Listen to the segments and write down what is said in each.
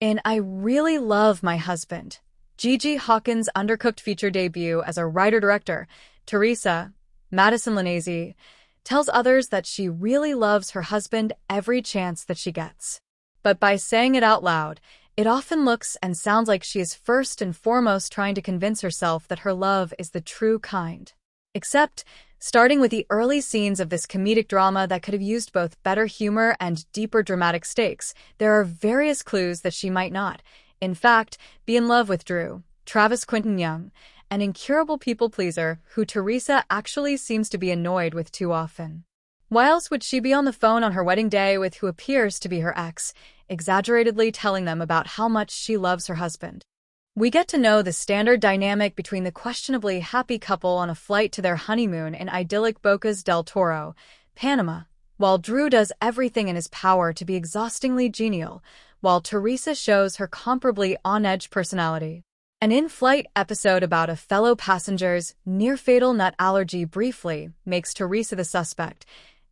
In I Really Love My Husband, Gigi Hawkins' undercooked feature debut as a writer-director, Teresa, Madison Lindsay, tells others that she really loves her husband every chance that she gets. But by saying it out loud, it often looks and sounds like she is first and foremost trying to convince herself that her love is the true kind. Except, starting with the early scenes of this comedic drama that could have used both better humor and deeper dramatic stakes, there are various clues that she might not, in fact, be in love with Drew, Travis Quentin Young, an incurable people-pleaser who Teresa actually seems to be annoyed with too often. Why else would she be on the phone on her wedding day with who appears to be her ex, exaggeratedly telling them about how much she loves her husband? We get to know the standard dynamic between the questionably happy couple on a flight to their honeymoon in idyllic Bocas del Toro, Panama, while Drew does everything in his power to be exhaustingly genial, while Teresa shows her comparably on-edge personality. An in-flight episode about a fellow passenger's near-fatal nut allergy briefly makes Teresa the suspect.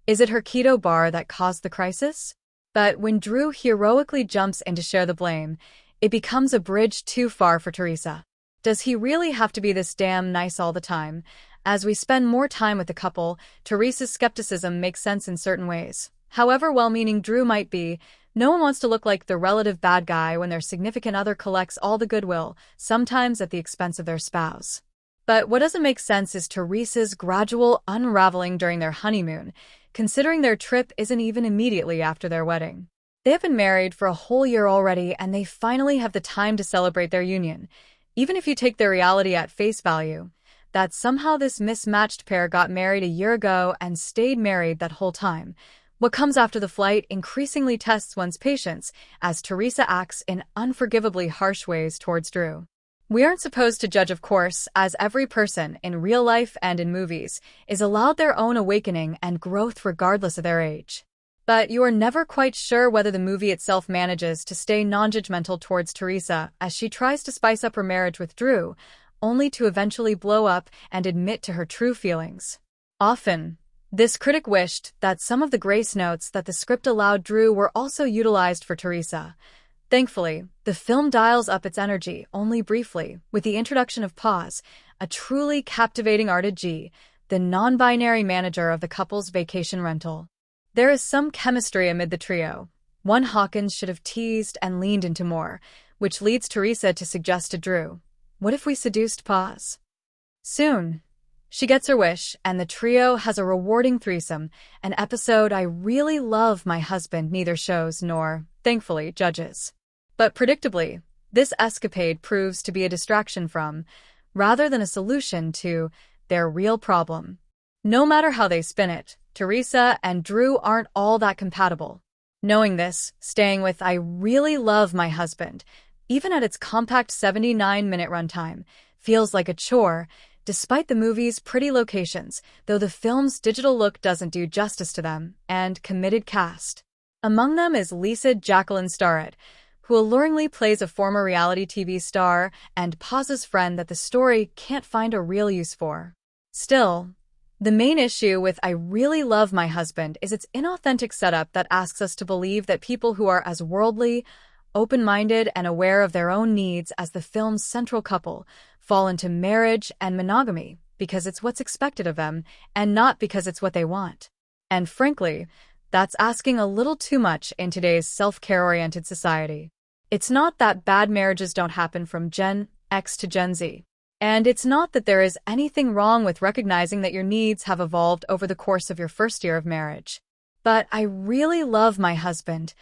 Is it her keto bar that caused the crisis? But when Drew heroically jumps in to share the blame, it becomes a bridge too far for Teresa. Does he really have to be this damn nice all the time? As we spend more time with the couple, Teresa's skepticism makes sense in certain ways. However well-meaning Drew might be, no one wants to look like the relative bad guy when their significant other collects all the goodwill, sometimes at the expense of their spouse. But what doesn't make sense is Teresa's gradual unraveling during their honeymoon, considering their trip isn't even immediately after their wedding. They have been married for a whole year already, and they finally have the time to celebrate their union, even if you take their reality at face value, that somehow this mismatched pair got married a year ago and stayed married that whole time. What comes after the flight increasingly tests one's patience, as Teresa acts in unforgivably harsh ways towards Drew. We aren't supposed to judge, of course, as every person, in real life and in movies, is allowed their own awakening and growth regardless of their age. But you are never quite sure whether the movie itself manages to stay non-judgmental towards Teresa as she tries to spice up her marriage with Drew, only to eventually blow up and admit to her true feelings. Often, this critic wished that some of the grace notes that the script allowed Drew were also utilized for Teresa. Thankfully, the film dials up its energy only briefly with the introduction of Paz, a truly captivating Arta G, the non-binary manager of the couple's vacation rental. There is some chemistry amid the trio. One Hawkins should have teased and leaned into more, which leads Teresa to suggest to Drew, what if we seduced Paz? Soon, she gets her wish, and the trio has a rewarding threesome, an episode I Really Love My Husband neither shows nor, thankfully, judges. But predictably, this escapade proves to be a distraction from, rather than a solution to, their real problem. No matter how they spin it, Teresa and Drew aren't all that compatible. Knowing this, staying with I Really Love My Husband, even at its compact 79-minute runtime, feels like a chore, despite the movie's pretty locations, though the film's digital look doesn't do justice to them, and committed cast. Among them is Lisa Jacqueline Starrett, who alluringly plays a former reality TV star and Paz's friend that the story can't find a real use for. Still, the main issue with I Really Love My Husband is its inauthentic setup that asks us to believe that people who are as worldly, open-minded, and aware of their own needs as the film's central couple fall into marriage and monogamy because it's what's expected of them and not because it's what they want. And frankly, that's asking a little too much in today's self-care-oriented society. It's not that bad marriages don't happen from Gen X to Gen Z. And it's not that there is anything wrong with recognizing that your needs have evolved over the course of your first year of marriage. But I Really Love My Husband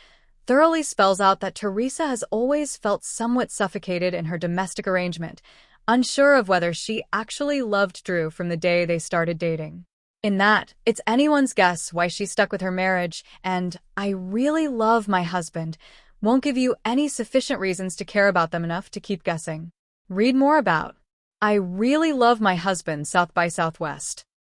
thoroughly spells out that Teresa has always felt somewhat suffocated in her domestic arrangement, unsure of whether she actually loved Drew from the day they started dating. In that, it's anyone's guess why she stuck with her marriage, and I Really Love My Husband won't give you any sufficient reasons to care about them enough to keep guessing. Read more about I Really Love My Husband South by Southwest.